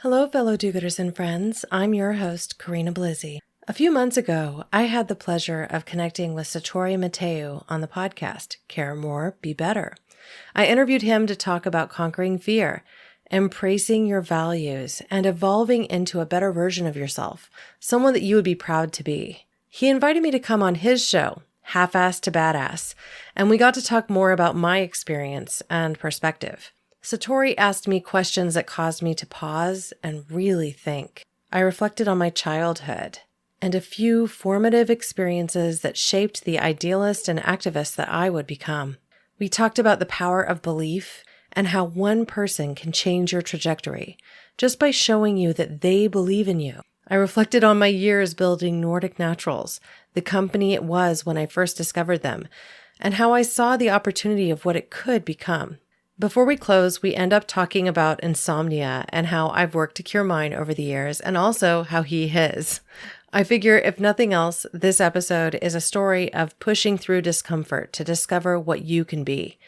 Hello, fellow do-gooders and friends. I'm your host, Corinna Bellizzi. A few months ago, I had the pleasure of connecting with Satori Mateu on the podcast, Care More, Be Better. I interviewed him to talk about conquering fear, embracing your values, and evolving into a better version of yourself, someone that you would be proud to be. He invited me to come on his show, Halfass To Badass, and we got to talk more about my experience and perspective. Satori asked me questions that caused me to pause and really think. I reflected on my childhood and a few formative experiences that shaped the idealist and activist that I would become. We talked about the power of belief and how one person can change your trajectory just by showing you that they believe in you. I reflected on my years building Nordic Naturals, the company it was when I first discovered them, and how I saw the opportunity of what it could become. Before we close, we end up talking about insomnia and how I've worked to cure mine over the years, and also how he his. I figure if nothing else, this episode is a story of pushing through discomfort to discover what you can be.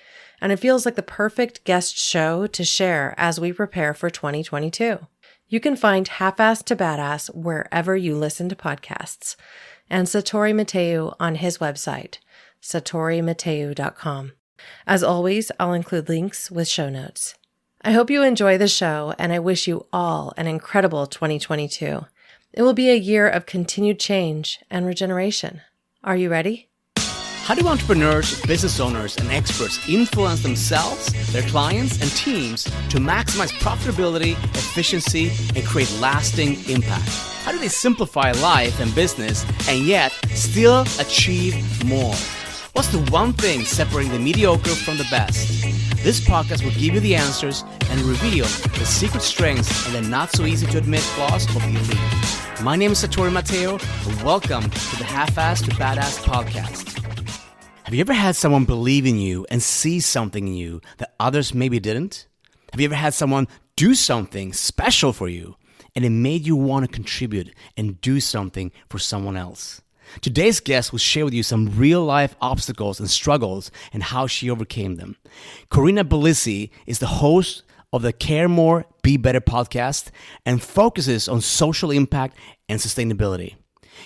And it feels like the perfect guest show to share as we prepare for 2022. You can find Halfass To Badass wherever you listen to podcasts, and Satori Mateu on his website, satorimateu.com. As always, I'll include links with show notes. I hope you enjoy the show, and I wish you all an incredible 2022. It will be a year of continued change and regeneration. Are you ready? How do entrepreneurs, business owners, and experts influence themselves, their clients, and teams to maximize profitability, efficiency, and create lasting impact? How do they simplify life and business and yet still achieve more? What's the one thing separating the mediocre from the best? This podcast will give you the answers and reveal the secret strengths and the not so easy to admit flaws of the elite. My name is Satori Mateu, and welcome to the Halfass To Badass podcast. Have you ever had someone believe in you and see something in you that others maybe didn't? Have you ever had someone do something special for you and it made you want to contribute and do something for someone else? Today's guest will share with you some real-life obstacles and struggles and how she overcame them. Corinna Bellizzi is the host of the Care More, Be Better podcast and focuses on social impact and sustainability.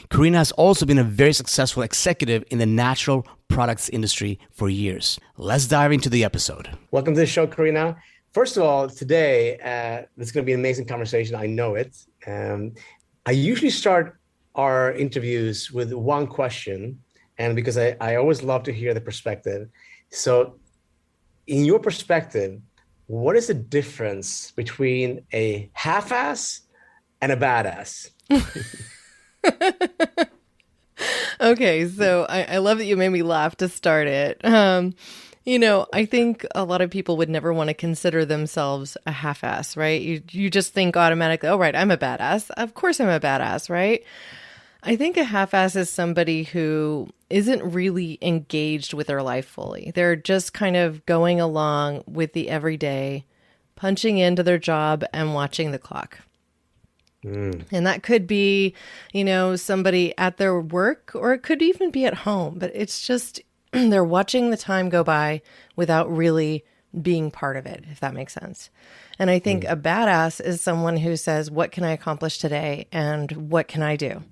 Corinna has also been a very successful executive in the natural products industry for years. Let's dive into the episode. Welcome to the show, Corinna. First of all, today, this is going to be an amazing conversation. I know it. I usually start our interviews with one question, and because I always love to hear the perspective. So in your perspective, what is the difference between a half-ass and a badass? Okay, so I love that you made me laugh to start it. I think a lot of people would never want to consider themselves a half-ass, right? You just think automatically, oh, right, I'm a badass. Of course I'm a badass, right? I think a half-ass is somebody who isn't really engaged with their life fully. They're just kind of going along with the everyday, punching into their job and watching the clock. And that could be, somebody at their work, or it could even be at home. But it's just they're watching the time go by without really being part of it, if that makes sense. And I think a badass is someone who says, what can I accomplish today and what can I do?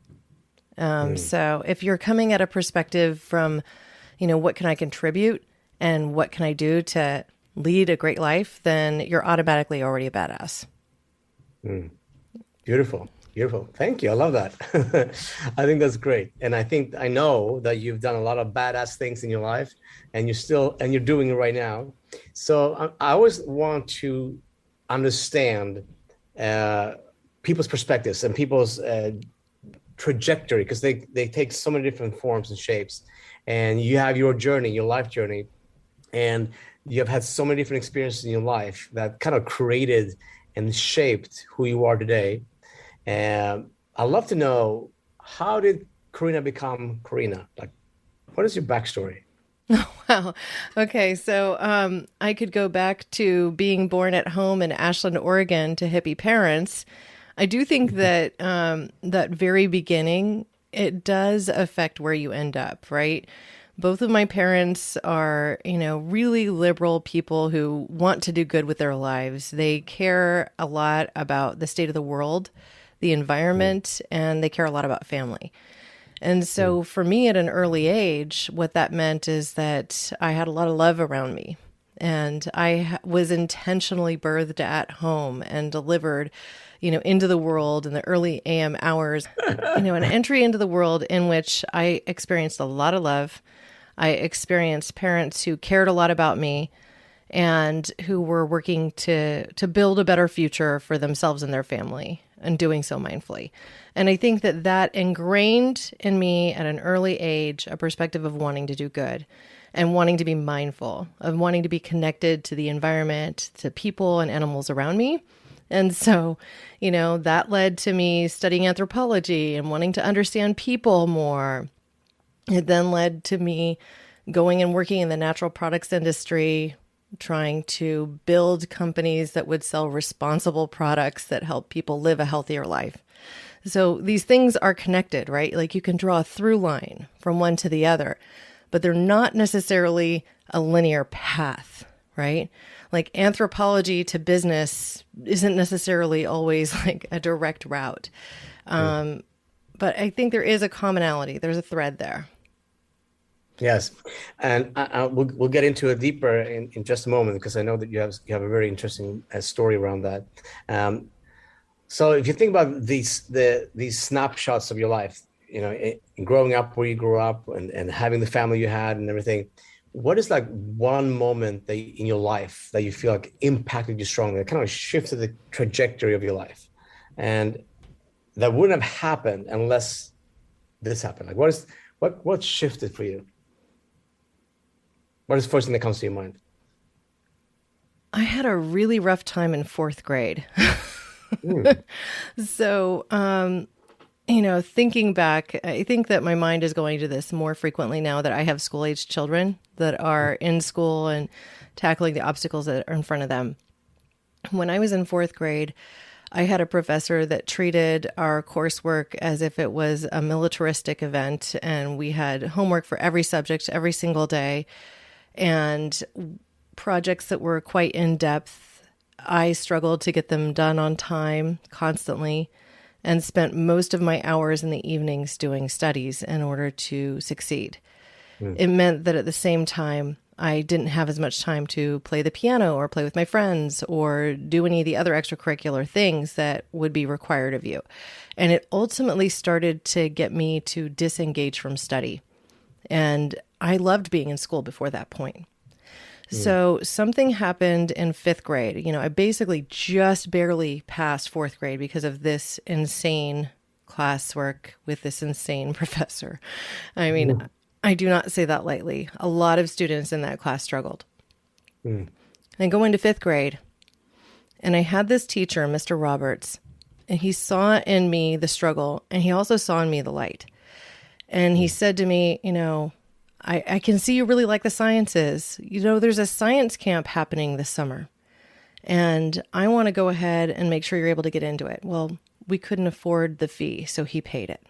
So if you're coming at a perspective from, what can I contribute and what can I do to lead a great life, then you're automatically already a badass. Beautiful. Thank you. I love that. I think that's great. And I know that you've done a lot of badass things in your life and you're doing it right now. So I always want to understand people's perspectives and people's trajectory, because they take so many different forms and shapes, and you have your journey, your life journey, and you have had so many different experiences in your life that kind of created and shaped who you are today. And I'd love to know, how did Corinna become Corinna? Like, what is your backstory? Oh, wow. Okay. So I could go back to being born at home in Ashland, Oregon to hippie parents. I do think that that very beginning, it does affect where you end up, right? Both of my parents are, really liberal people who want to do good with their lives. They care a lot about the state of the world, the environment, and they care a lot about family. And so for me at an early age, what that meant is that I had a lot of love around me. And I was intentionally birthed at home and delivered, into the world in the early AM hours, an entry into the world in which I experienced a lot of love. I experienced parents who cared a lot about me and who were working to build a better future for themselves and their family, and doing so mindfully. And I think that ingrained in me at an early age a perspective of wanting to do good and wanting to be mindful, of wanting to be connected to the environment, to people and animals around me. And so, that led to me studying anthropology and wanting to understand people more. It then led to me going and working in the natural products industry, trying to build companies that would sell responsible products that help people live a healthier life. So these things are connected, right? Like you can draw a through line from one to the other, but they're not necessarily a linear path, right? Like anthropology to business isn't necessarily always like a direct route. But I think there is a commonality. There's a thread there. Yes, and we'll get into it deeper in just a moment, because I know that you have a very interesting story around that. So if you think about these snapshots of your life, in growing up where you grew up and having the family you had and everything, what is like one moment in your life that you feel like impacted you strongly, that kind of shifted the trajectory of your life, and that wouldn't have happened unless this happened? Like what shifted for you? What is the first thing that comes to your mind? I had a really rough time in fourth grade. So, thinking back, I think that my mind is going to this more frequently now that I have school-aged children that are in school and tackling the obstacles that are in front of them. When I was in fourth grade, I had a professor that treated our coursework as if it was a militaristic event, and we had homework for every subject every single day, and projects that were quite in-depth. I struggled to get them done on time constantly, and spent most of my hours in the evenings doing studies in order to succeed. It meant that at the same time, I didn't have as much time to play the piano or play with my friends or do any of the other extracurricular things that would be required of you. And it ultimately started to get me to disengage from study. And I loved being in school before that point. So something happened in fifth grade. I basically just barely passed fourth grade because of this insane classwork with this insane professor. I mean, I do not say that lightly. A lot of students in that class struggled. I go into fifth grade, and I had this teacher, Mr. Roberts, and he saw in me the struggle, and he also saw in me the light. And he said to me, I can see you really like the sciences. There's a science camp happening this summer, and I want to go ahead and make sure you're able to get into it. Well, we couldn't afford the fee, so he paid it.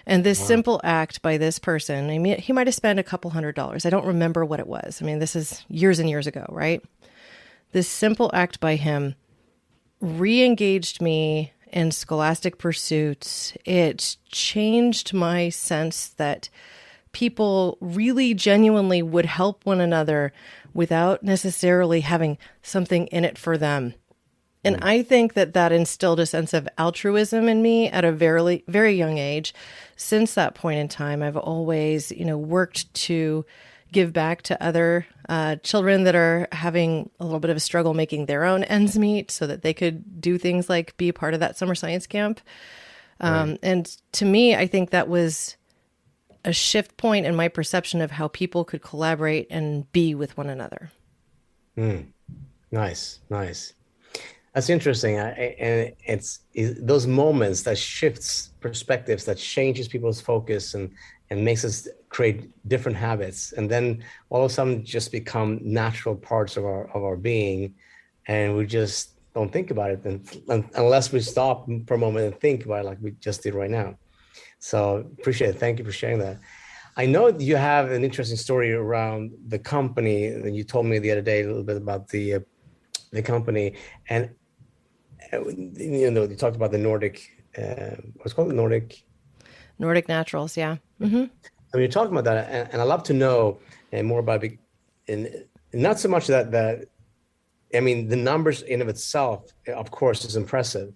And this simple act by this person, I mean, he might have spent a couple $100. I don't remember what it was. I mean, this is years and years ago, right? This simple act by him re-engaged me in scholastic pursuits. It changed my sense that people really genuinely would help one another without necessarily having something in it for them. And I think that instilled a sense of altruism in me at a very, very young age. Since that point in time, I've always, worked to give back to other children that are having a little bit of a struggle making their own ends meet so that they could do things like be a part of that summer science camp. And to me, I think that was a shift point in my perception of how people could collaborate and be with one another. Nice. That's interesting. And it's those moments that shifts perspectives, that changes people's focus and makes us create different habits. And then all of a sudden just become natural parts of our being. And we just don't think about it unless we stop for a moment and think about it like we just did right now. So appreciate it. Thank you for sharing that. I know you have an interesting story around the company that you told me the other day a little bit about the company, and you talked about the Nordic, what's called the Nordic Naturals, yeah. Mm-hmm. I mean, you're talking about that, and I'd love to know more about it, and not so much that I mean, the numbers in of itself, of course, is impressive,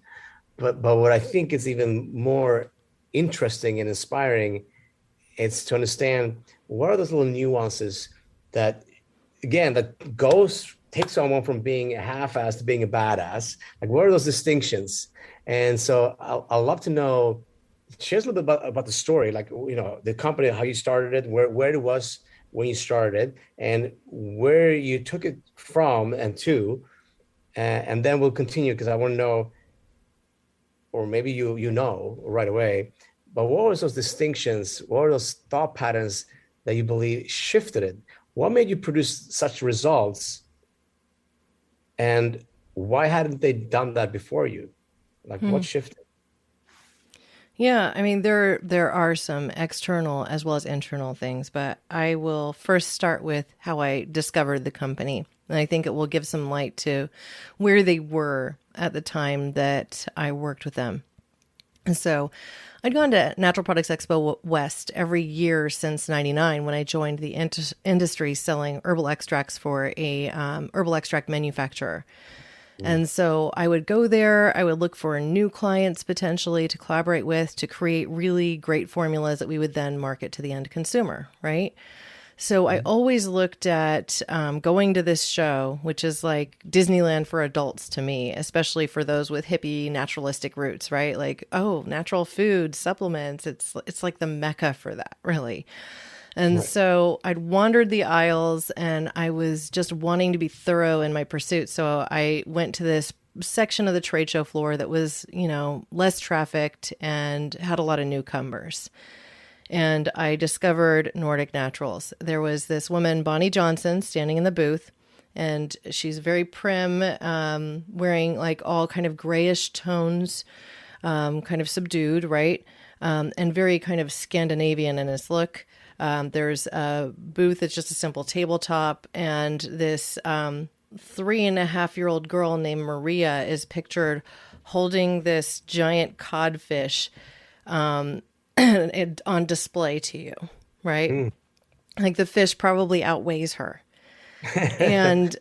but what I think is even more interesting and inspiring, it's to understand what are those little nuances that, again, that takes someone from being a half-ass to being a badass. Like, what are those distinctions? And so I'd love to know, share a little bit about the story, like, the company, how you started it, where it was when you started, and where you took it from and to, and then we'll continue, because I want to know, or maybe you know right away, but what was those distinctions? What were those thought patterns that you believe shifted it? What made you produce such results? And why hadn't they done that before you? Like, what shifted? Yeah, I mean, there are some external as well as internal things, but I will first start with how I discovered the company. And I think it will give some light to where they were at the time that I worked with them. And so I'd gone to Natural Products Expo West every year since '99 when I joined the industry selling herbal extracts for a herbal extract manufacturer. And so I would go there, I would look for new clients potentially to collaborate with to create really great formulas that we would then market to the end consumer, right? So I always looked at going to this show, which is like Disneyland for adults to me, especially for those with hippie naturalistic roots, right? Like, oh, natural food, supplements, it's like the mecca for that, really. And so I'd wandered the aisles and I was just wanting to be thorough in my pursuit. So I went to this section of the trade show floor that was, less trafficked and had a lot of newcomers. And I discovered Nordic Naturals. There was this woman, Bonnie Johnson, standing in the booth, and she's very prim, wearing like all kind of grayish tones, kind of subdued, right? And very kind of Scandinavian in his look. There's a booth that's just a simple tabletop, and this 3.5-year-old girl named Maria is pictured holding this giant codfish on display to you, right? Like the fish probably outweighs her. And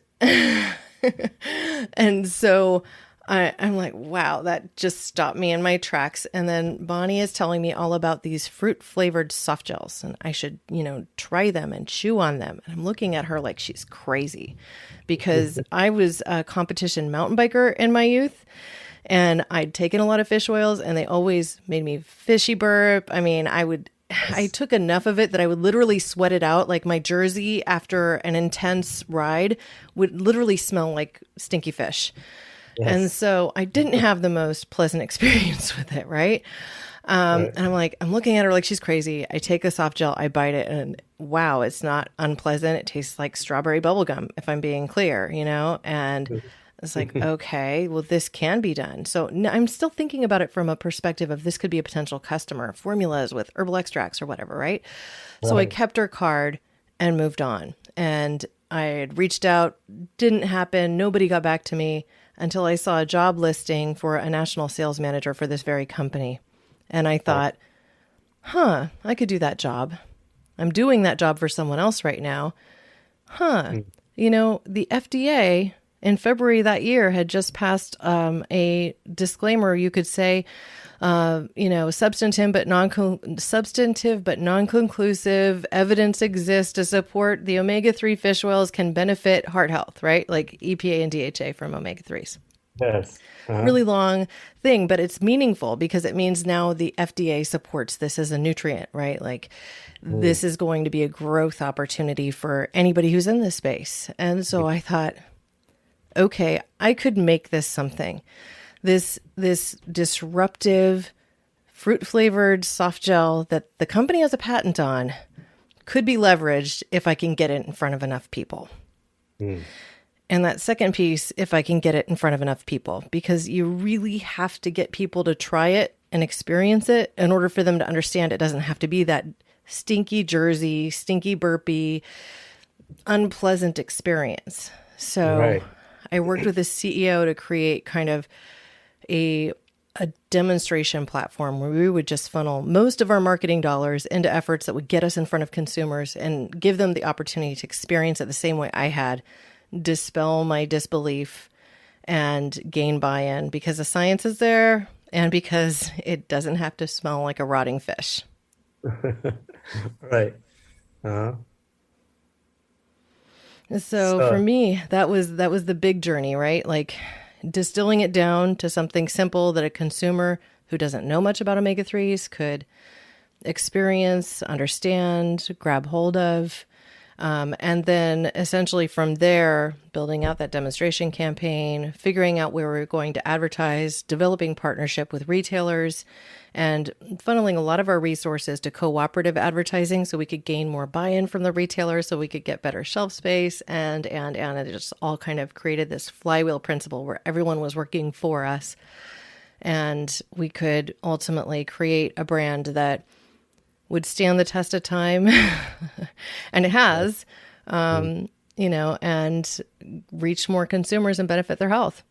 and so I'm like, wow, that just stopped me in my tracks. And then Bonnie is telling me all about these fruit flavored soft gels, and I should, try them and chew on them. And I'm looking at her like she's crazy, because I was a competition mountain biker in my youth, and I'd taken a lot of fish oils, and they always made me fishy burp. I mean, I took enough of it that I would literally sweat it out. Like my jersey after an intense ride would literally smell like stinky fish. Yes. And so I didn't have the most pleasant experience with it, right? And I'm like, I'm looking at her like she's crazy. I take a soft gel, I bite it, and wow, it's not unpleasant. It tastes like strawberry bubblegum, if I'm being clear, And it's like, okay, well, this can be done. So I'm still thinking about it from a perspective of this could be a potential customer, formulas with herbal extracts or whatever, right? So I kept her card and moved on. And I had reached out, didn't happen. Nobody got back to me until I saw a job listing for a national sales manager for this very company. And I thought, I could do that job. I'm doing that job for someone else right now. The FDA in February that year had just passed a disclaimer, you could say, substantive but non-conclusive evidence exists to support the omega-3 fish oils can benefit heart health, right? Like EPA and DHA from omega-3s. Yes. Really long thing, but it's meaningful because it means now the FDA supports this as a nutrient, right? Like this is going to be a growth opportunity for anybody who's in this space. And so I thought, okay, I could make this something. This disruptive fruit flavored soft gel that the company has a patent on could be leveraged if I can get it in front of enough people. And that second piece, if I can get it in front of enough people, because you really have to get people to try it and experience it in order for them to understand it doesn't have to be that stinky Jersey, stinky burpee, unpleasant experience. So I worked with the CEO to create kind of a demonstration platform where we would just funnel most of our marketing dollars into efforts that would get us in front of consumers and give them the opportunity to experience it the same way I had, dispel my disbelief and gain buy-in because the science is there and because it doesn't have to smell like a rotting fish. Right. Uh-huh. So for me, that was the big journey, right? Like distilling it down to something simple that a consumer who doesn't know much about omega-3s could experience, understand, grab hold of. And then essentially from there, building out that demonstration campaign, figuring out where we're going to advertise, developing partnership with retailers, and funneling a lot of our resources to cooperative advertising so we could gain more buy-in from the retailers, so we could get better shelf space, and it just all kind of created this flywheel principle where everyone was working for us. And we could ultimately create a brand that would stand the test of time, and it has, and reach more consumers and benefit their health.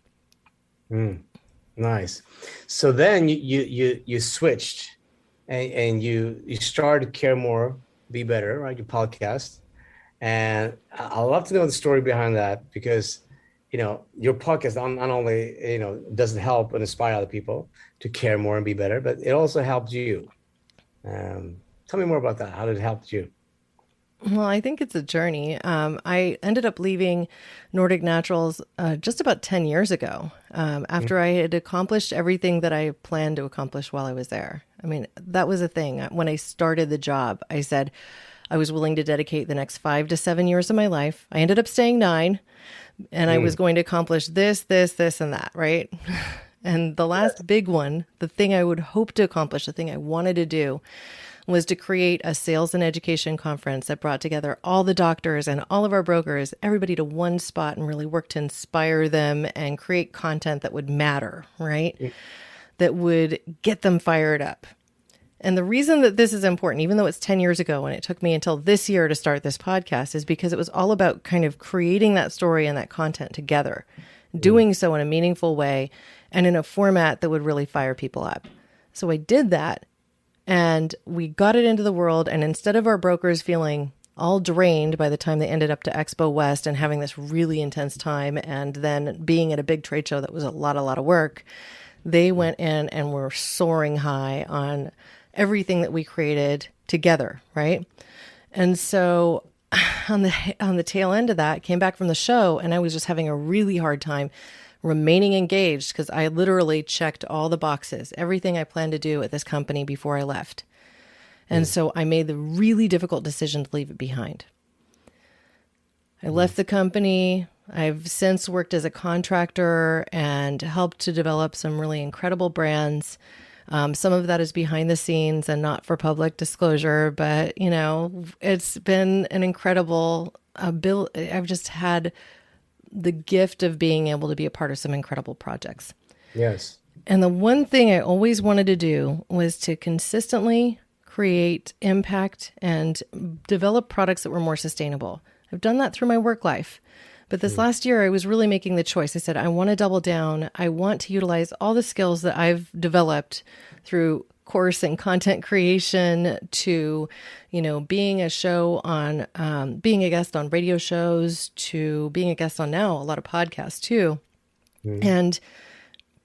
Nice. So then you switched, and you started Care More, Be Better, right? Your podcast, and I'd love to know the story behind that because, your podcast not only doesn't help and inspire other people to care more and be better, but it also helped you. Tell me more about that. How did it help you? Well, I think it's a journey. I ended up leaving Nordic Naturals just about 10 years ago after I had accomplished everything that I planned to accomplish while I was there. I mean, that was a thing. When I started the job, I said I was willing to dedicate the next 5 to 7 years of my life. I ended up staying 9, and I was going to accomplish this, and that, right? And the last big one, the thing I would hope to accomplish, the thing I wanted to do, was to create a sales and education conference that brought together all the doctors and all of our brokers, everybody to one spot, and really work to inspire them and create content that would matter, right? That would get them fired up. And the reason that this is important, even though it's 10 years ago and it took me until this year to start this podcast, is because it was all about kind of creating that story and that content together, doing so in a meaningful way and in a format that would really fire people up. So I did that. And we got it into the world. And instead of our brokers feeling all drained by the time they ended up to Expo West and having this really intense time and then being at a big trade show that was a lot of work, they went in and were soaring high on everything that we created together, right? And so on the tail end of that, came back from the show and I was just having a really hard time remaining engaged because I literally checked all the boxes, everything I planned to do at this company before I left. And so I made the really difficult decision to leave it behind. I left the company. I've since worked as a contractor and helped to develop some really incredible brands. Some of that is behind the scenes and not for public disclosure, but it's been an incredible I've just had the gift of being able to be a part of some incredible projects. Yes. And the one thing I always wanted to do was to consistently create impact and develop products that were more sustainable. I've done that through my work life. But this last year, I was really making the choice. I said, I want to double down. I want to utilize all the skills that I've developed through course and content creation to, being a guest on radio shows, to being a guest on now a lot of podcasts too, and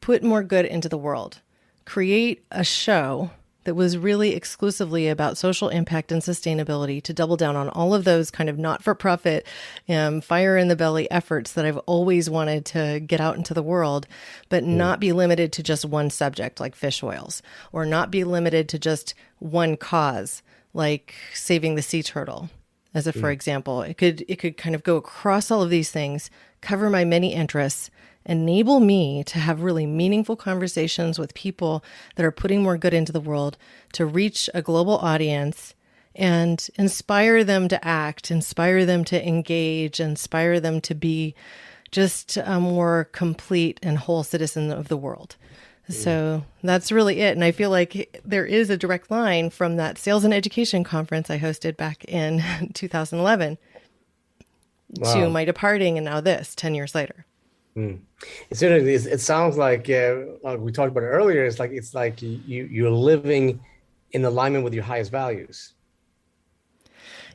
put more good into the world. Create a show that was really exclusively about social impact and sustainability to double down on all of those kind of not-for-profit, fire in the belly efforts that I've always wanted to get out into the world, but not be limited to just one subject like fish oils, or not be limited to just one cause like saving the sea turtle. As a, for example, it could kind of go across all of these things, cover my many interests, enable me to have really meaningful conversations with people that are putting more good into the world, to reach a global audience and inspire them to act, inspire them to engage, inspire them to be just a more complete and whole citizen of the world. So that's really it. And I feel like there is a direct line from that sales and education conference I hosted back in 2011 to Wow. my departing and now this 10 years later. It's interesting. It sounds like we talked about it earlier. It's like you're living in alignment with your highest values.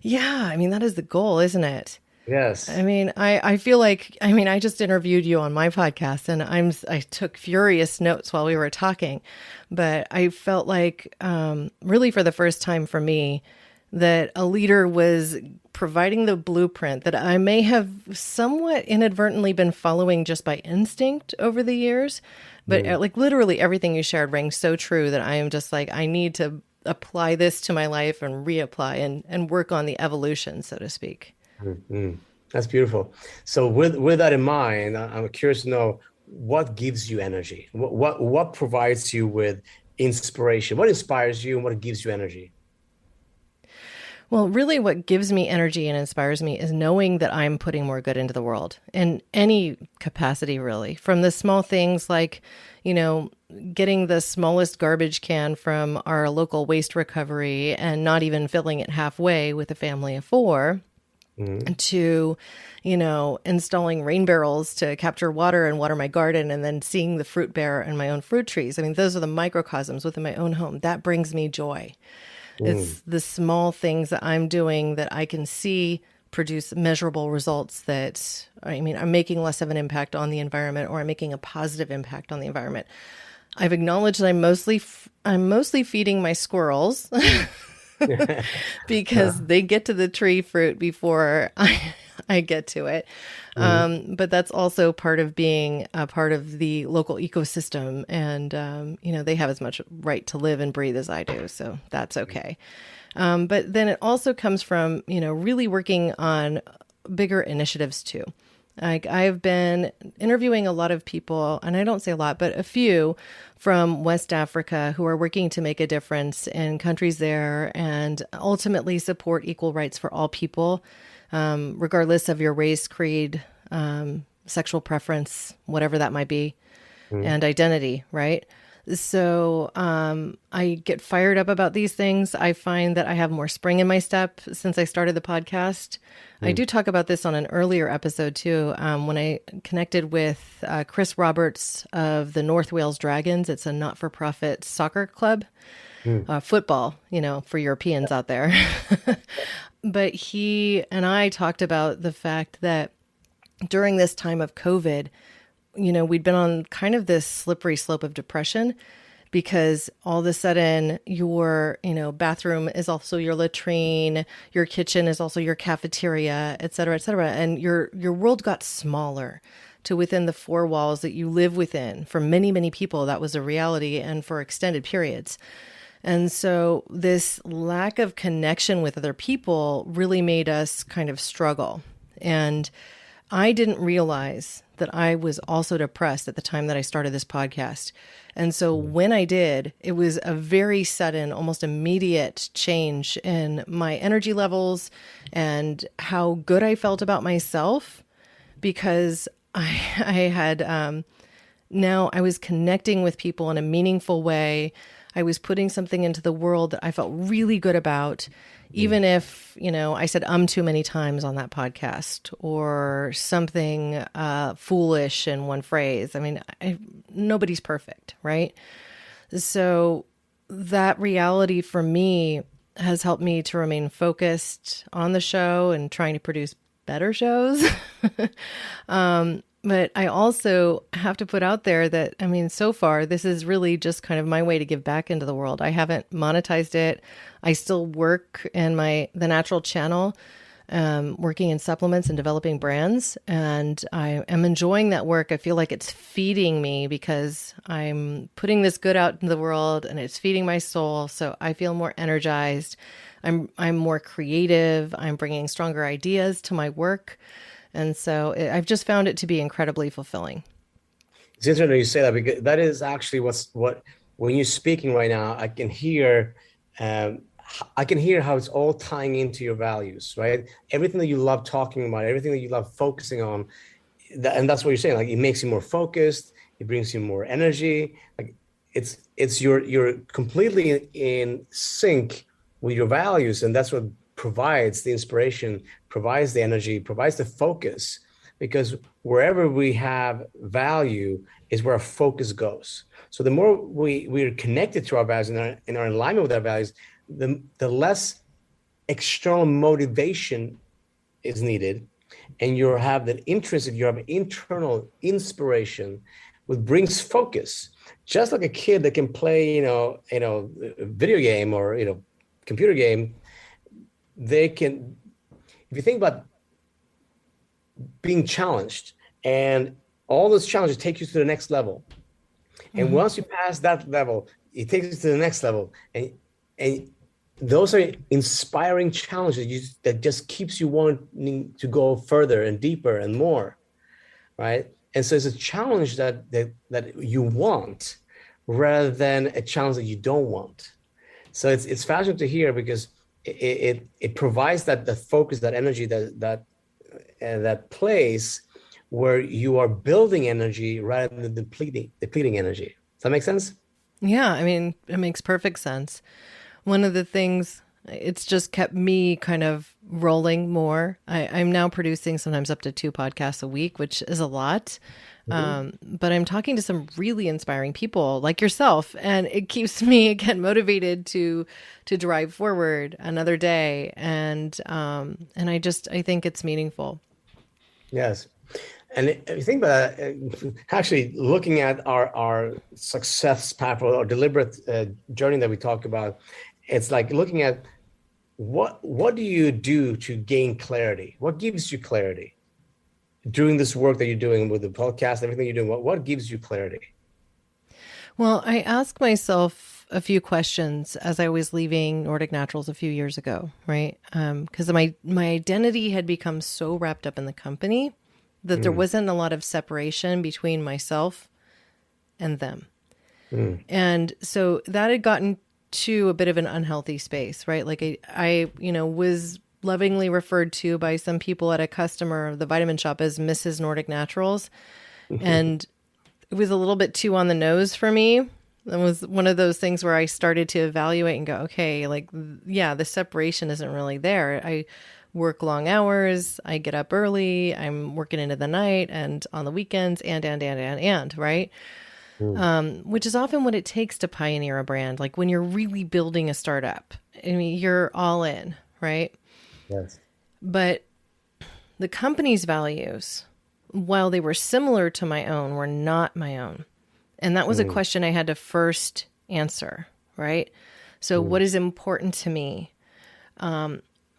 Yeah, I mean, that is the goal, isn't it? I Yes. mean, I feel like, I mean, I just interviewed you on my podcast and I took furious notes while we were talking, but I felt like, really for the first time for me, that a leader was providing the blueprint that I may have somewhat inadvertently been following just by instinct over the years. But Mm, like literally everything you shared rang so true that I am just like, I need to apply this to my life and reapply and work on the evolution, so to speak. mm. That's beautiful. So with that in mind, I'm curious to know what gives you energy. What provides you with inspiration? What inspires you and what gives you energy? Well, really, what gives me energy and inspires me is knowing that I'm putting more good into the world in any capacity, really. From the small things like, you know, getting the smallest garbage can from our local waste recovery and not even filling it halfway with a family of four, Mm, to, you know, installing rain barrels to capture water and water my garden and then seeing the fruit bear in my own fruit trees. I mean, those are the microcosms within my own home. That brings me joy. mm, It's the small things that I'm doing that I can see produce measurable results that, I mean, I'm making less of an impact on the environment or I'm making a positive impact on the environment. I've acknowledged that I'm mostly feeding my squirrels because they get to the tree fruit before I get to it. mm, But that's also part of being a part of the local ecosystem. And, you know, they have as much right to live and breathe as I do. So that's okay. But then it also comes from, you know, really working on bigger initiatives too. Like I've been interviewing a lot of people, and I don't say a lot, but a few from West Africa who are working to make a difference in countries there and ultimately support equal rights for all people, regardless of your race, creed, sexual preference, whatever that might be, mm, and identity, right? So I get fired up about these things. I find that I have more spring in my step since I started the podcast. I mm. do talk about this on an earlier episode too, when I connected with Chris Roberts of the North Wales Dragons. It's a not-for-profit soccer club, Mm. football, you know, for Europeans out there. But he and I talked about the fact that during this time of COVID, you know, we'd been on kind of this slippery slope of depression because all of a sudden your, you know, bathroom is also your latrine, your kitchen is also your cafeteria, et cetera, et cetera. And your world got smaller to within the four walls that you live within. For many, many people, that was a reality and for extended periods. And so this lack of connection with other people really made us kind of struggle. And I didn't realize that I was also depressed at the time that I started this podcast. And so when I did, it was a very sudden, almost immediate change in my energy levels and how good I felt about myself because I had now I was connecting with people in a meaningful way. I was putting something into the world that I felt really good about, even if, you know, I said too many times on that podcast or something foolish in one phrase. I mean, nobody's perfect, right? So that reality for me has helped me to remain focused on the show and trying to produce better shows. But I also have to put out there that, I mean, so far, this is really just kind of my way to give back into the world. I haven't monetized it. I still work in the natural channel, working in supplements and developing brands. And I am enjoying that work. I feel like it's feeding me because I'm putting this good out in the world and it's feeding my soul. So I feel more energized. I'm more creative. I'm bringing stronger ideas to my work. And so I've just found it to be incredibly fulfilling. It's interesting you say that because that is actually what when you're speaking right now, um, I can hear how it's all tying into your values, right? Everything that you love talking about, everything that you love focusing on, and that's what you're saying. Like it makes you more focused, it brings you more energy. Like you're completely in sync with your values, and that's what provides the inspiration, provides the energy, provides the focus. Because wherever we have value is where our focus goes. So the more we're connected to our values and are in alignment with our values, the less external motivation is needed, and you have that interest. If you have internal inspiration, which brings focus, just like a kid that can play, a video game or computer game, they can. If you think about being challenged, and all those challenges take you to the next level, and once you pass that level, it takes you to the next level, and those are inspiring challenges that just keeps you wanting to go further and deeper and more, right? And so it's a challenge that you want rather than a challenge that you don't want. So it's fascinating to hear, because it provides that focus, that energy, that place where you are building energy rather than depleting energy. Does that make sense? Yeah, I mean, it makes perfect sense. One of the things, it's just kept me kind of rolling more. I'm now producing sometimes up to 2 podcasts a week, which is a lot. But I'm talking to some really inspiring people like yourself, and it keeps me again motivated to drive forward another day. And I think it's meaningful. Yes. And if you think about it, actually looking at our success path or deliberate journey that we talk about, it's like looking at what do you do to gain clarity? What gives you clarity during this work that you're doing with the podcast, everything you're doing? What gives you clarity? Well, I ask myself a few questions as I was leaving Nordic Naturals a few years ago, right? Because my identity had become so wrapped up in the company that there wasn't a lot of separation between myself and them. And so that had gotten to a bit of an unhealthy space, right? Like I was lovingly referred to by some people at a customer of the vitamin shop as Mrs. Nordic Naturals. And it was a little bit too on the nose for me. It was one of those things where I started to evaluate and go, okay, like, yeah, the separation isn't really there. I work long hours. I get up early. I'm working into the night and on the weekends and, right? Which is often what it takes to pioneer a brand. Like when you're really building a startup, I mean, you're all in, right? Yes. But the company's values, while they were similar to my own, were not my own. And that was a question I had to first answer, right? So what is important to me?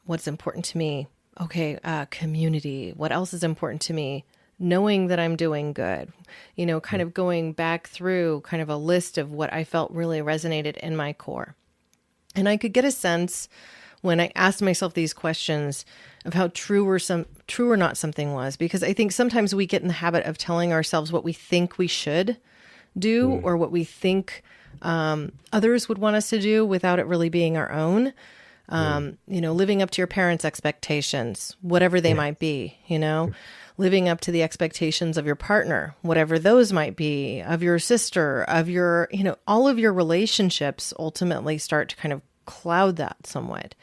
What's important to me? Okay, community. What else is important to me? Knowing that I'm doing good, kind of going back through kind of a list of what I felt really resonated in my core. And I could get a sense when I asked myself these questions of how true or not something was, because I think sometimes we get in the habit of telling ourselves what we think we should do or what we think others would want us to do without it really being our own. Living up to your parents' expectations, whatever they might be, living up to the expectations of your partner, whatever those might be, of your sister, of your, all of your relationships ultimately start to kind of cloud that somewhat.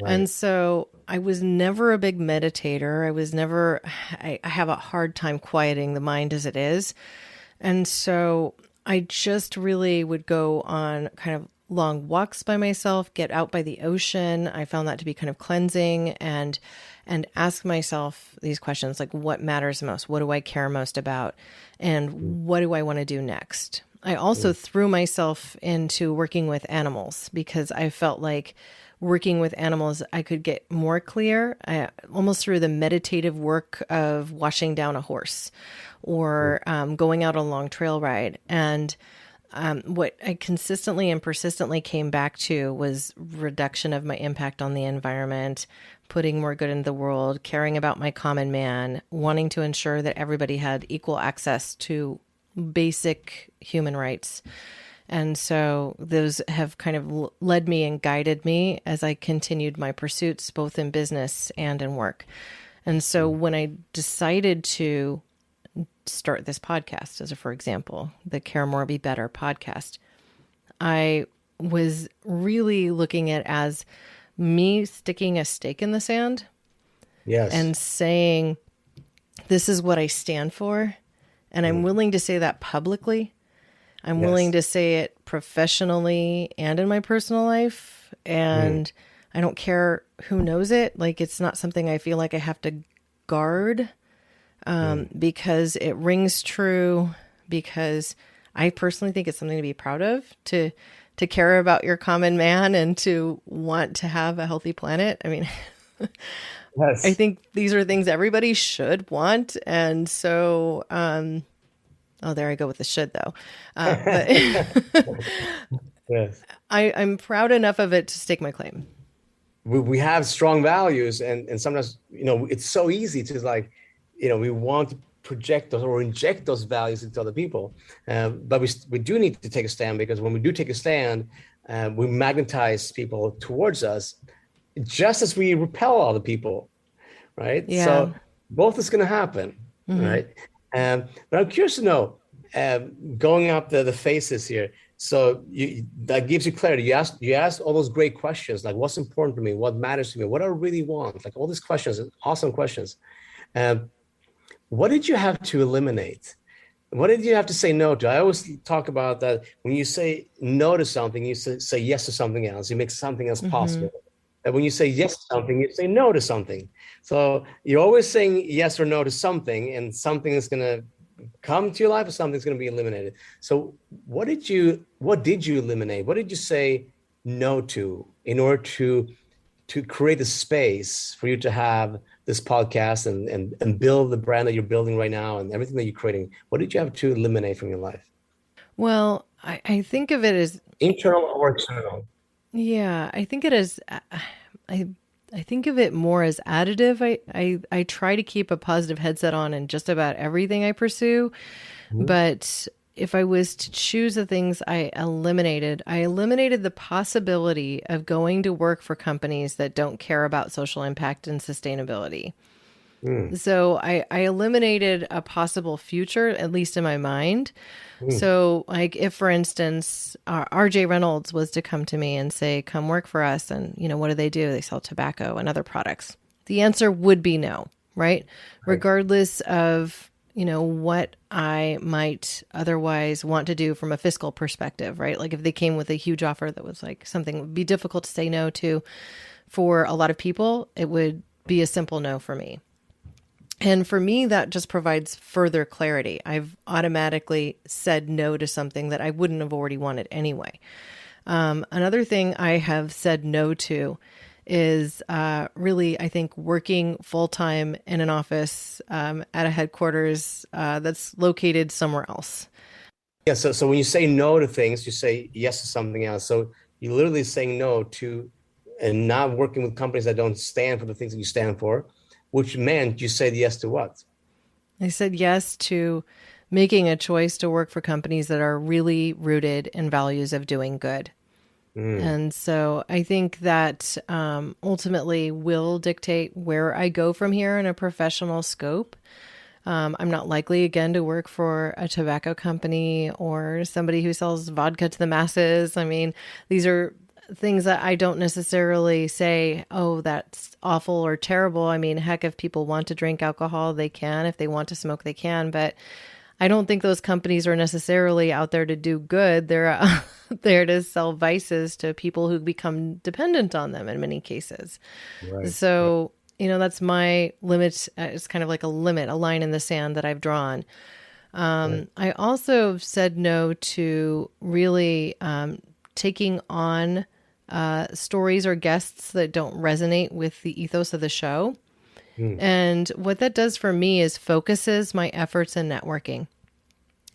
Right. And so I was never a big meditator. I have a hard time quieting the mind as it is. And so I just really would go on kind of long walks by myself, get out by the ocean. I found that to be kind of cleansing, and ask myself these questions like, what matters most? What do I care most about? And what do I want to do next? I also threw myself into working with animals because I felt like working with animals, I could get more clear, almost through the meditative work of washing down a horse or going out on a long trail ride. And what I consistently and persistently came back to was reduction of my impact on the environment, putting more good into the world, caring about my common man, wanting to ensure that everybody had equal access to basic human rights. And so those have kind of led me and guided me as I continued my pursuits, both in business and in work. And so when I decided to start this podcast, as a for example, the Care More Be Better podcast, I was really looking at as me sticking a stake in the sand. Yes. And saying, this is what I stand for. And I'm willing to say that publicly. I'm willing to say it professionally and in my personal life. And I don't care who knows it. Like, it's not something I feel like I have to guard because it rings true, because I personally think it's something to be proud of, to care about your common man and to want to have a healthy planet. I mean, Yes. I think these are things everybody should want. And so, oh, there I go with the should though. But Yes. I'm proud enough of it to stake my claim. We have strong values, and sometimes, it's so easy to, like, we want to project those or inject those values into other people. But we do need to take a stand, because when we do take a stand, we magnetize people towards us, just as we repel other people, right? Yeah. So both is going to happen, right? But I'm curious to know, going up the phases here. So that gives you clarity. You asked all those great questions, like what's important to me, what matters to me, what I really want, like all these questions, awesome questions. What did you have to eliminate? What did you have to say no to? I always talk about that when you say no to something, you say yes to something else. You make something else possible. And when you say yes to something, you say no to something. So you're always saying yes or no to something, and something is going to come to your life, or something's going to be eliminated. So what did you eliminate? What did you say no to in order to create the space for you to have this podcast and build the brand that you're building right now and everything that you're creating? What did you have to eliminate from your life? Well, I think of it as internal or external. Yeah, I think it is. I think of it more as additive. I try to keep a positive headset on in just about everything I pursue. But if I was to choose the things I eliminated the possibility of going to work for companies that don't care about social impact and sustainability. So I eliminated a possible future, at least in my mind. So like if, for instance, RJ Reynolds was to come to me and say, come work for us. And, what do? They sell tobacco and other products. The answer would be no, right? Regardless of, what I might otherwise want to do from a fiscal perspective, right? Like if they came with a huge offer that was like something would be difficult to say no to for a lot of people, it would be a simple no for me. And for me, that just provides further clarity. I've automatically said no to something that I wouldn't have already wanted anyway. Another thing I have said no to is really, I think, working full-time in an office at a headquarters that's located somewhere else. Yeah, so when you say no to things, you say yes to something else. So you're literally saying no to and not working with companies that don't stand for the things that you stand for, which meant you said yes to what? I said yes to making a choice to work for companies that are really rooted in values of doing good. And so I think that ultimately will dictate where I go from here in a professional scope. I'm not likely again to work for a tobacco company or somebody who sells vodka to the masses. I mean, these are things that I don't necessarily say, oh, that's awful or terrible. I mean, heck, if people want to drink alcohol, they can. If they want to smoke, they can. But I don't think those companies are necessarily out there to do good. They're there to sell vices to people who become dependent on them in many cases. Right. So, that's my limit. It's kind of like a limit, a line in the sand that I've drawn. I also said no to really taking on stories or guests that don't resonate with the ethos of the show. And what that does for me is focuses my efforts in networking.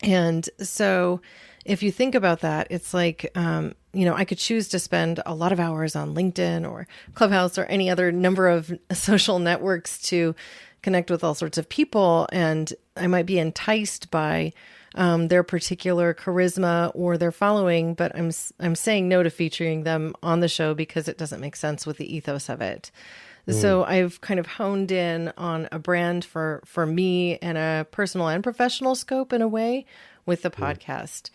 And so if you think about that, it's like, I could choose to spend a lot of hours on LinkedIn or Clubhouse or any other number of social networks to connect with all sorts of people. And I might be enticed by their particular charisma or their following, but I'm saying no to featuring them on the show because it doesn't make sense with the ethos of it. So I've kind of honed in on a brand for me and a personal and professional scope in a way with the podcast.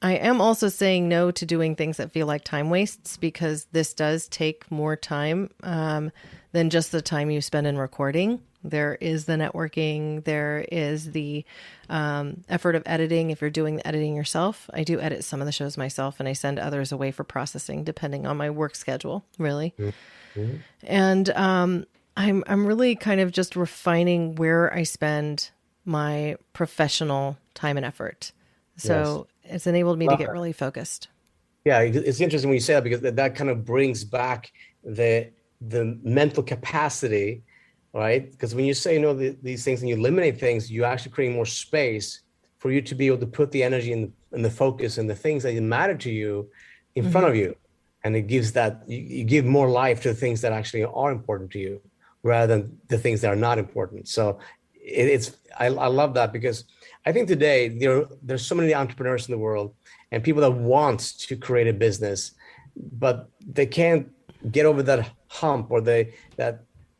I am also saying no to doing things that feel like time wastes, because this does take more time than just the time you spend in recording. There is the networking. There is the effort of editing. If you're doing the editing yourself, I do edit some of the shows myself, and I send others away for processing, depending on my work schedule, really. Mm-hmm. And I'm really kind of just refining where I spend my professional time and effort. So it's enabled me to get really focused. Yeah, it's interesting when you say that, because that kind of brings back the mental capacity, right? Because when you say no these things and you eliminate things, you actually create more space for you to be able to put the energy and the focus and the things that matter to you in front of you. And it gives that, you give more life to the things that actually are important to you rather than the things that are not important. So I love that, because I think today there's so many entrepreneurs in the world and people that want to create a business, but they can't get over that hump or that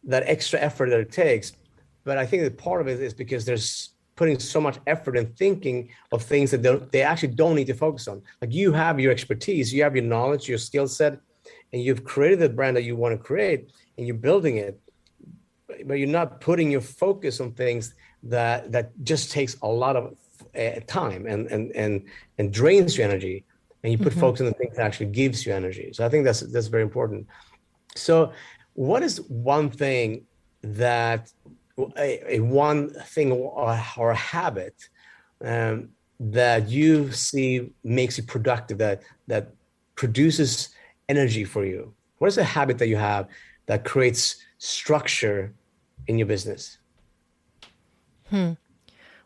extra effort that it takes. But I think that part of it is because there's putting so much effort and thinking of things that they actually don't need to focus on. Like, you have your expertise, you have your knowledge, your skill set, and you've created the brand that you want to create and you're building it, but you're not putting your focus on things that just takes a lot of time and drains your energy, and you put focus on the things that actually gives you energy. So I think that's very important. So what is one thing that one thing or a habit that you see makes you productive, that produces energy for you? What is a habit that you have that creates structure in your business?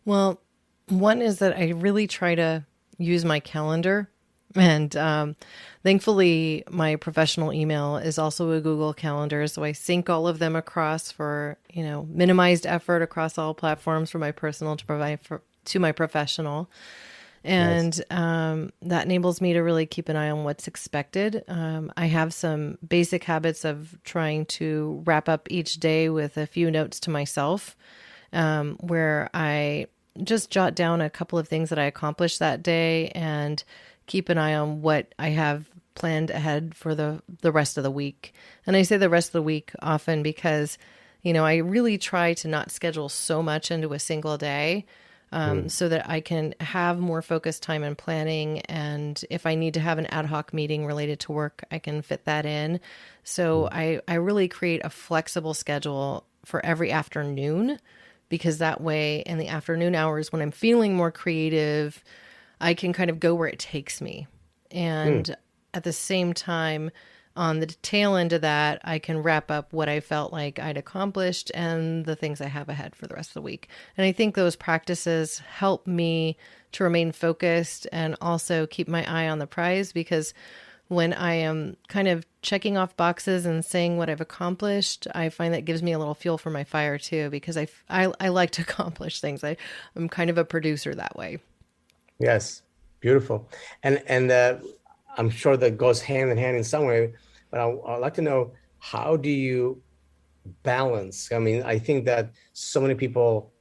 Well, one is that I really try to use my calendar, and thankfully my professional email is also a Google Calendar. So I sync all of them across for, minimized effort across all platforms, for my personal to provide to my professional. And that enables me to really keep an eye on what's expected. I have some basic habits of trying to wrap up each day with a few notes to myself, where I just jot down a couple of things that I accomplished that day and keep an eye on what I have planned ahead for the rest of the week. And I say the rest of the week often because, I really try to not schedule so much into a single day, so that I can have more focused time and planning. And if I need to have an ad hoc meeting related to work, I can fit that in. So I really create a flexible schedule for every afternoon, because that way in the afternoon hours when I'm feeling more creative, I can kind of go where it takes me. And at the same time, on the tail end of that, I can wrap up what I felt like I'd accomplished and the things I have ahead for the rest of the week. And I think those practices help me to remain focused and also keep my eye on the prize, because when I am kind of checking off boxes and saying what I've accomplished, I find that gives me a little fuel for my fire too, because I like to accomplish things. I'm kind of a producer that way. Yes, beautiful. And I'm sure that goes hand in hand in some way, but I'd like to know, how do you balance? I mean, I think that so many people,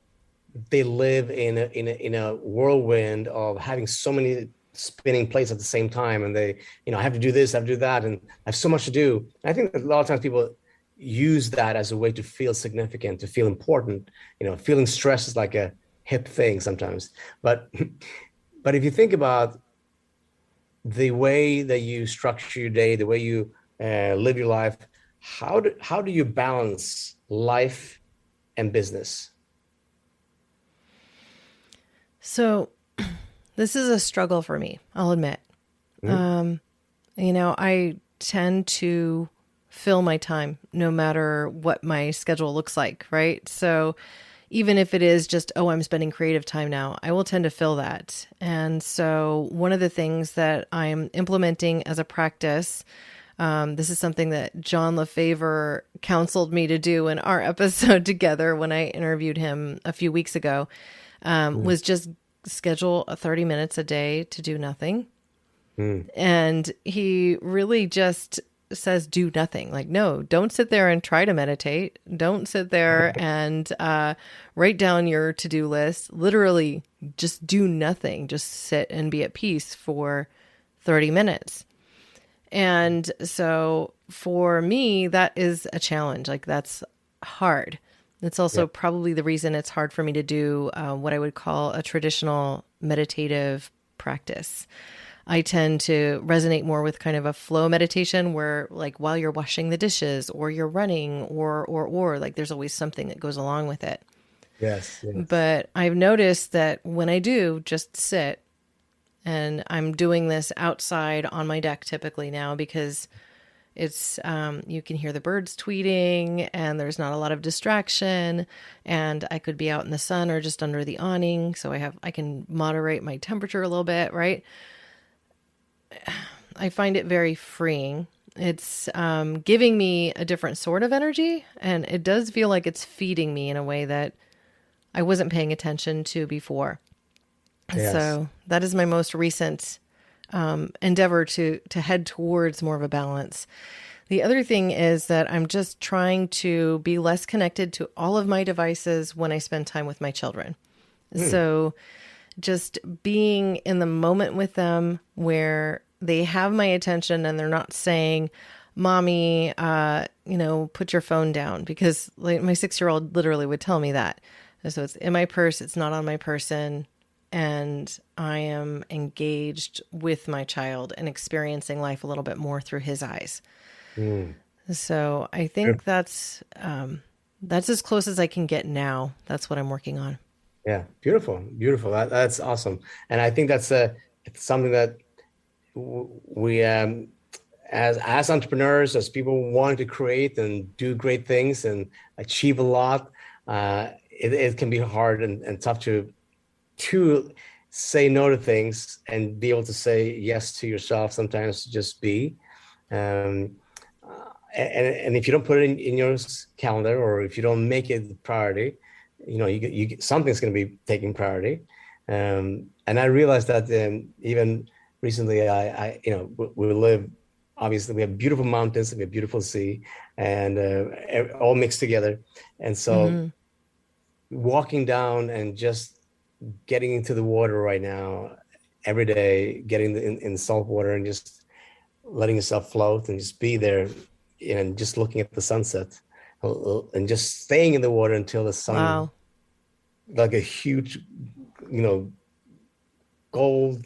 they live in a whirlwind of having so many spinning plates at the same time, and they, I have to do this, I have to do that, and I have so much to do. And I think that a lot of times people use that as a way to feel significant, to feel important. Feeling stress is like a hip thing sometimes, but if you think about the way that you structure your day, the way you live your life, how do you balance life and business? So this is a struggle for me, I'll admit. I tend to fill my time no matter what my schedule looks like, right? So even if it is just, I'm spending creative time now, I will tend to fill that. And so one of the things that I'm implementing as a practice, this is something that John LaFavor counseled me to do in our episode together when I interviewed him a few weeks ago, was just schedule 30 minutes a day to do nothing. And he really just says do nothing. Like, no, don't sit there and try to meditate. Don't sit there and write down your to-do list. Literally just do nothing. Just sit and be at peace for 30 minutes. And so for me, that is a challenge. Like, that's hard. It's also probably the reason it's hard for me to do what I would call a traditional meditative practice. I tend to resonate more with kind of a flow meditation where, like, while you're washing the dishes or you're running or like there's always something that goes along with it. Yes. But I've noticed that when I do just sit, and I'm doing this outside on my deck typically now because it's, you can hear the birds tweeting and there's not a lot of distraction, and I could be out in the sun or just under the awning. So I can moderate my temperature a little bit, right? I find it very freeing. It's giving me a different sort of energy, and it does feel like it's feeding me in a way that I wasn't paying attention to before. Yes. So that is my most recent endeavor to head towards more of a balance. The other thing is that I'm just trying to be less connected to all of my devices when I spend time with my children. So just being in the moment with them where they have my attention and they're not saying, Mommy, put your phone down, because like my 6-year-old literally would tell me that. And so it's in my purse. It's not on my person. And I am engaged with my child and experiencing life a little bit more through his eyes. So I think that's as close as I can get now. That's what I'm working on. Yeah, beautiful. That's awesome. And I think that's it's something that we as entrepreneurs, as people wanting to create and do great things and achieve a lot, it can be hard and tough to say no to things and be able to say yes to yourself. Sometimes just be, and if you don't put it in your calendar, or if you don't make it a priority, you something's going to be taking priority. And I realized that even recently, we live, obviously we have beautiful mountains, we have beautiful sea, and all mixed together. And so walking down and just getting into the water right now, every day, getting in salt water and just letting yourself float and just be there, and just looking at the sunset and just staying in the water until the sun, like a huge, gold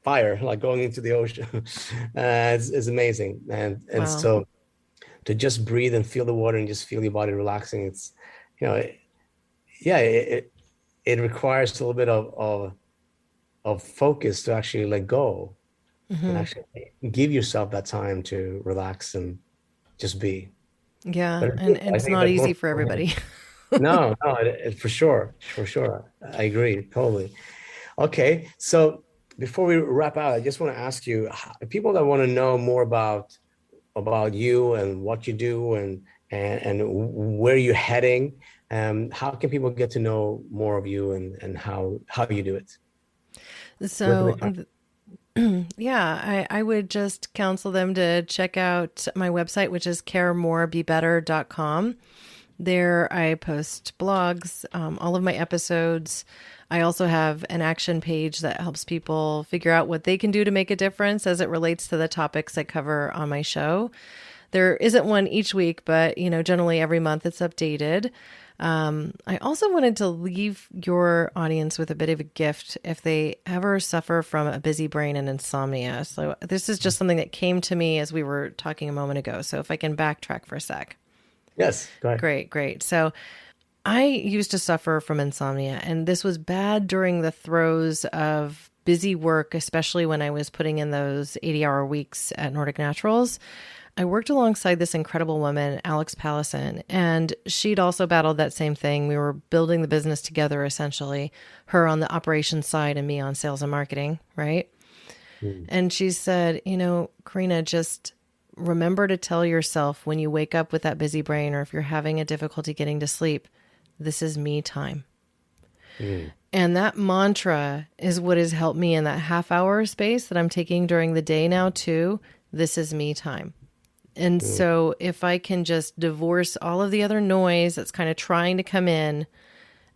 fire, like going into the ocean. It's amazing. And so to just breathe and feel the water and just feel your body relaxing, it's, it requires a little bit of focus to actually let go and actually give yourself that time to relax and just be. Yeah. And it's not easy for everybody. No, for sure. I agree. Totally. Okay. So before we wrap out, I just want to ask you, people that want to know more about you and what you do and where you're heading, how can people get to know more of you and how you do it? So, I would just counsel them to check out my website, which is caremorebebetter.com. There I post blogs, all of my episodes. I also have an action page that helps people figure out what they can do to make a difference as it relates to the topics I cover on my show. There isn't one each week, but generally every month it's updated. I also wanted to leave your audience with a bit of a gift if they ever suffer from a busy brain and insomnia. So this is just something that came to me as we were talking a moment ago. So if I can backtrack for a sec. Yes, go ahead. Great. So I used to suffer from insomnia, and this was bad during the throes of busy work, especially when I was putting in those 80-hour weeks at Nordic Naturals. I worked alongside this incredible woman, Alex Pallison, and she'd also battled that same thing. We were building the business together, essentially, her on the operations side and me on sales and marketing, right? And she said, Corinna, just remember to tell yourself when you wake up with that busy brain, or if you're having a difficulty getting to sleep, this is me time. And that mantra is what has helped me in that half-hour space that I'm taking during the day now too, this is me time. And so if I can just divorce all of the other noise that's kind of trying to come in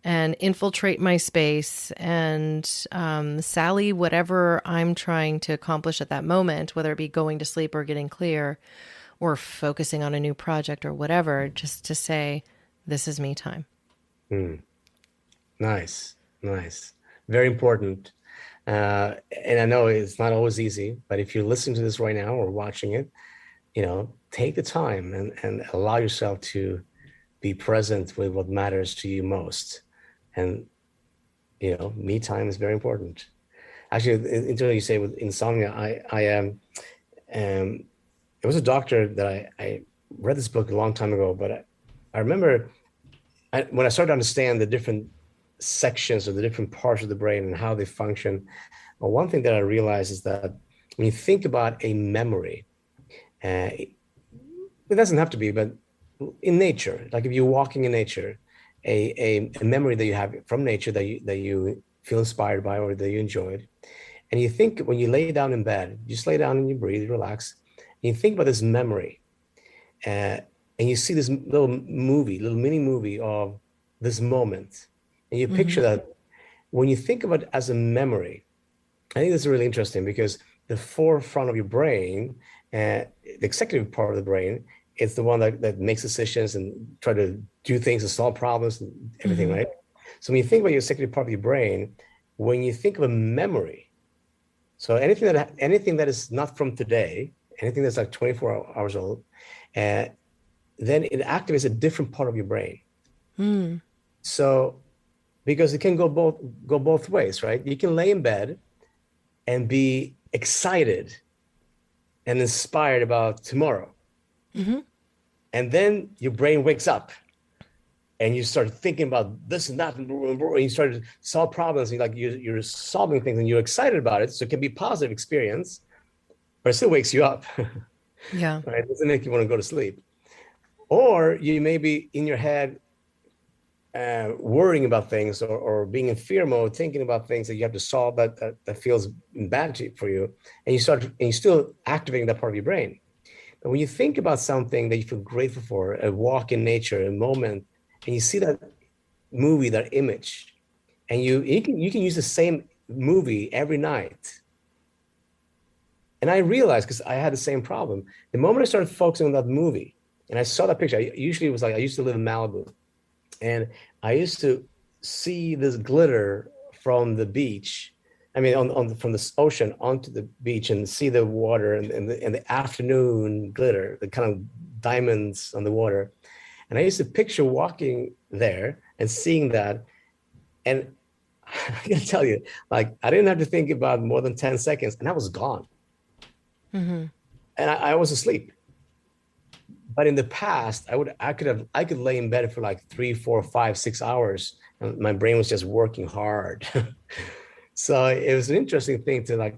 and infiltrate my space and sally whatever I'm trying to accomplish at that moment, whether it be going to sleep or getting clear or focusing on a new project or whatever, just to say, this is me time. Nice, nice. Very important. And I know it's not always easy, but if you're listening to this right now or watching it, take the time and allow yourself to be present with what matters to you most. And, me time is very important. Actually, until you say with insomnia, I am, it was a doctor that I read this book a long time ago, but I remember when I started to understand the different sections or the different parts of the brain and how they function, well, one thing that I realized is that when you think about a memory, it doesn't have to be, but in nature, like if you're walking in nature, a memory that you have from nature that you feel inspired by or that you enjoyed, and you think when you lay down in bed, you just lay down and you breathe, relax, and you think about this memory, and you see this little mini movie of this moment, and you picture that. When you think of it as a memory, I think this is really interesting because the forefront of your brain, the executive part of the brain, it's the one that makes decisions and try to do things and solve problems and everything, right? So when you think about your executive part of your brain, when you think of a memory, so anything that is not from today, anything that's like 24 hours old, then it activates a different part of your brain. So because it can go both ways, right? You can lay in bed and be excited and inspired about tomorrow. And then your brain wakes up and you start thinking about this and that, and you start to solve problems. And you're solving things and you're excited about it. So it can be a positive experience, but it still wakes you up. Yeah. Right? It doesn't make you want to go to sleep. Or you may be in your head worrying about things or being in fear mode, thinking about things that you have to solve that feels bad for you. And you're still activating that part of your brain. But when you think about something that you feel grateful for, a walk in nature, a moment, and you see that movie, that image, and you can use the same movie every night. And I realized, because I had the same problem, the moment I started focusing on that movie and I saw that picture, I used to live in Malibu, and I used to see this glitter from the beach. I mean, from the ocean onto the beach, and see the water and the afternoon glitter, the kind of diamonds on the water. And I used to picture walking there and seeing that. And I gotta tell you, like, I didn't have to think about more than 10 seconds and I was gone. And I was asleep. But in the past, I could lay in bed for like 3, 4, 5, 6 hours, and my brain was just working hard. So it was an interesting thing to like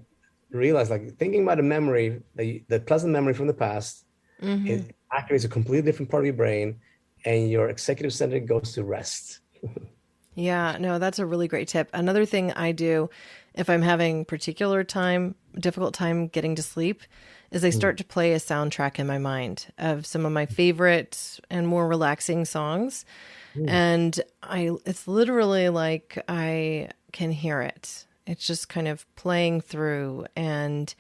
realize, like thinking about a memory, the pleasant memory from the past, it activates a completely different part of your brain, and your executive center goes to rest. Yeah, no, that's a really great tip. Another thing I do if I'm having difficult time getting to sleep, is I start to play a soundtrack in my mind of some of my favorite and more relaxing songs. And it's literally like I can hear it. It's just kind of playing through. And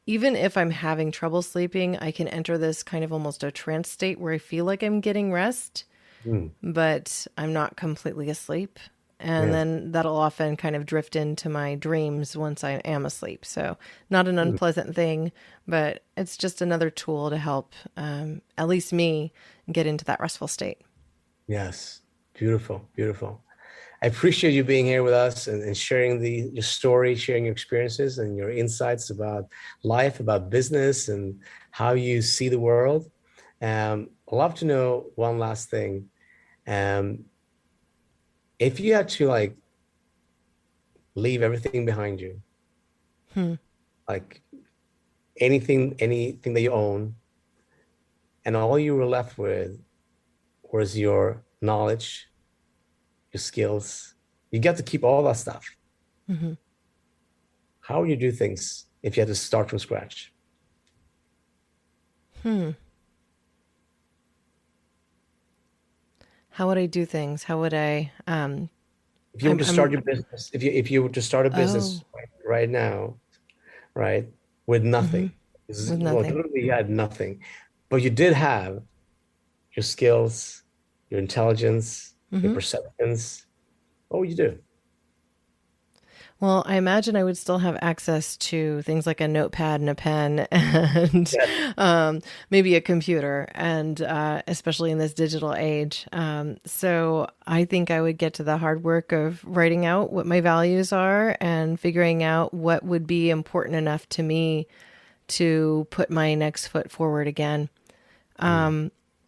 even if I'm having trouble sleeping, I can enter this kind of almost a trance state where I feel like I'm getting rest, but I'm not completely asleep. And then that'll often kind of drift into my dreams once I am asleep. So not an unpleasant thing, but it's just another tool to help at least me get into that restful state. Yes. Beautiful. Beautiful. I appreciate you being here with us and sharing your story, sharing your experiences and your insights about life, about business, and how you see the world. I'd love to know one last thing. If you had to like leave everything behind you, like anything that you own, and all you were left with was your knowledge, your skills, you get to keep all that stuff. How would you do things if you had to start from scratch? How would I do things? How would I, If you were to start your business, if you were to start a business right now, right, with nothing, with well, nothing. literally you had nothing, but you did have your skills, your intelligence, your perceptions, what would you do? Well, I imagine I would still have access to things like a notepad and a pen and maybe a computer, and especially in this digital age. So I think I would get to the hard work of writing out what my values are and figuring out what would be important enough to me to put my next foot forward again.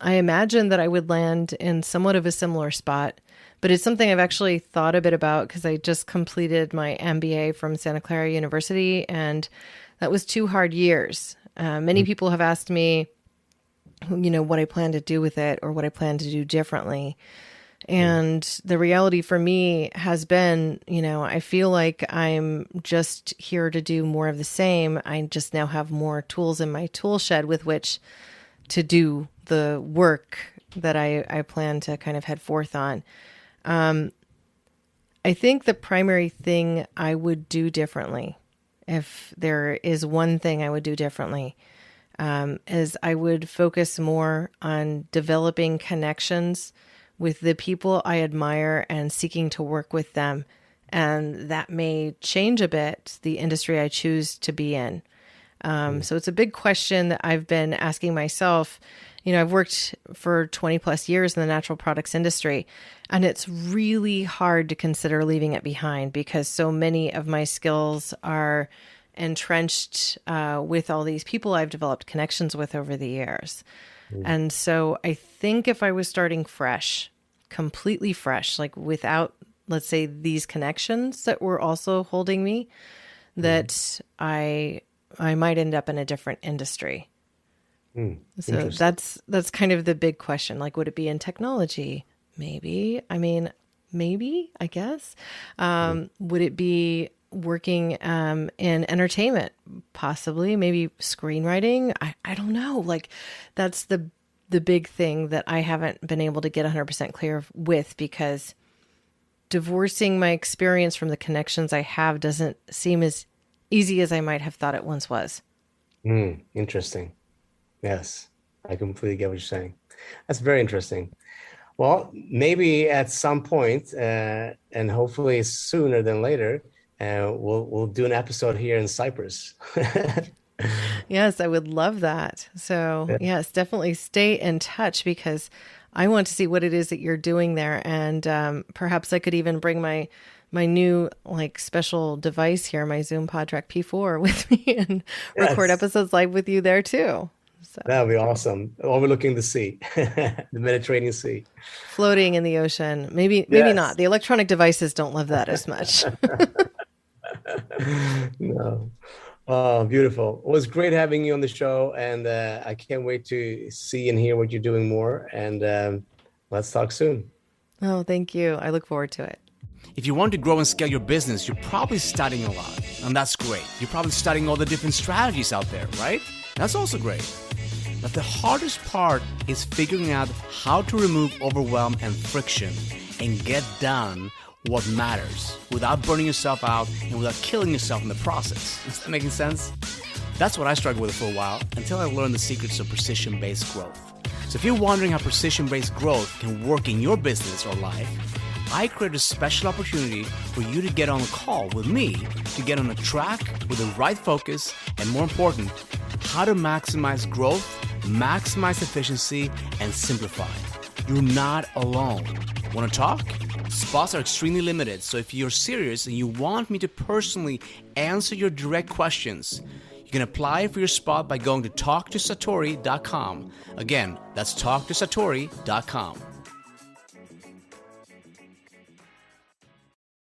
I imagine that I would land in somewhat of a similar spot, but it's something I've actually thought a bit about because I just completed my MBA from Santa Clara University, and that was 2 hard years. Many people have asked me, what I plan to do with it or what I plan to do differently. And the reality for me has been, I feel like I'm just here to do more of the same. I just now have more tools in my tool shed with which to do the work that I plan to kind of head forth on. I think the primary thing I would do differently, if there is one thing I would do differently, is I would focus more on developing connections with the people I admire and seeking to work with them. And that may change a bit the industry I choose to be in. So it's a big question that I've been asking myself. I've worked for 20 plus years in the natural products industry, and it's really hard to consider leaving it behind because so many of my skills are entrenched with all these people I've developed connections with over the years. And so I think if I was starting fresh, completely fresh, like without, let's say, these connections that were also holding me, that I might end up in a different industry. So that's kind of the big question. Like, would it be in technology? Maybe. Maybe, I guess. Would it be working in entertainment? Possibly. Maybe screenwriting? I don't know. Like, that's the big thing that I haven't been able to get 100% clear with, because divorcing my experience from the connections I have doesn't seem as easy as I might have thought it once was. Interesting. Yes, I completely get what you're saying. That's very interesting. Well, maybe at some point, and hopefully sooner than later, we'll do an episode here in Cyprus. Yes, I would love that. So yes, definitely stay in touch because I want to see what it is that you're doing there. And perhaps I could even bring my new special device here, my Zoom PodTrack P4 with me and record episodes live with you there too. So. That would be awesome. Overlooking the sea, the Mediterranean Sea. Floating in the ocean. Maybe not. The electronic devices don't love that as much. No. Oh, beautiful. It was great having you on the show, and I can't wait to see and hear what you're doing more. And let's talk soon. Oh, thank you. I look forward to it. If you want to grow and scale your business, you're probably studying a lot, and that's great. You're probably studying all the different strategies out there, right? That's also great. But the hardest part is figuring out how to remove overwhelm and friction and get done what matters without burning yourself out and without killing yourself in the process. Is that making sense? That's what I struggled with for a while until I learned the secrets of precision-based growth. So if you're wondering how precision-based growth can work in your business or life, I created a special opportunity for you to get on a call with me to get on a track with the right focus and, more important, how to maximize growth, maximize efficiency, and simplify. You're not alone. Want to talk? Spots are extremely limited, so if you're serious and you want me to personally answer your direct questions, you can apply for your spot by going to talktosatori.com. Again, that's talktosatori.com.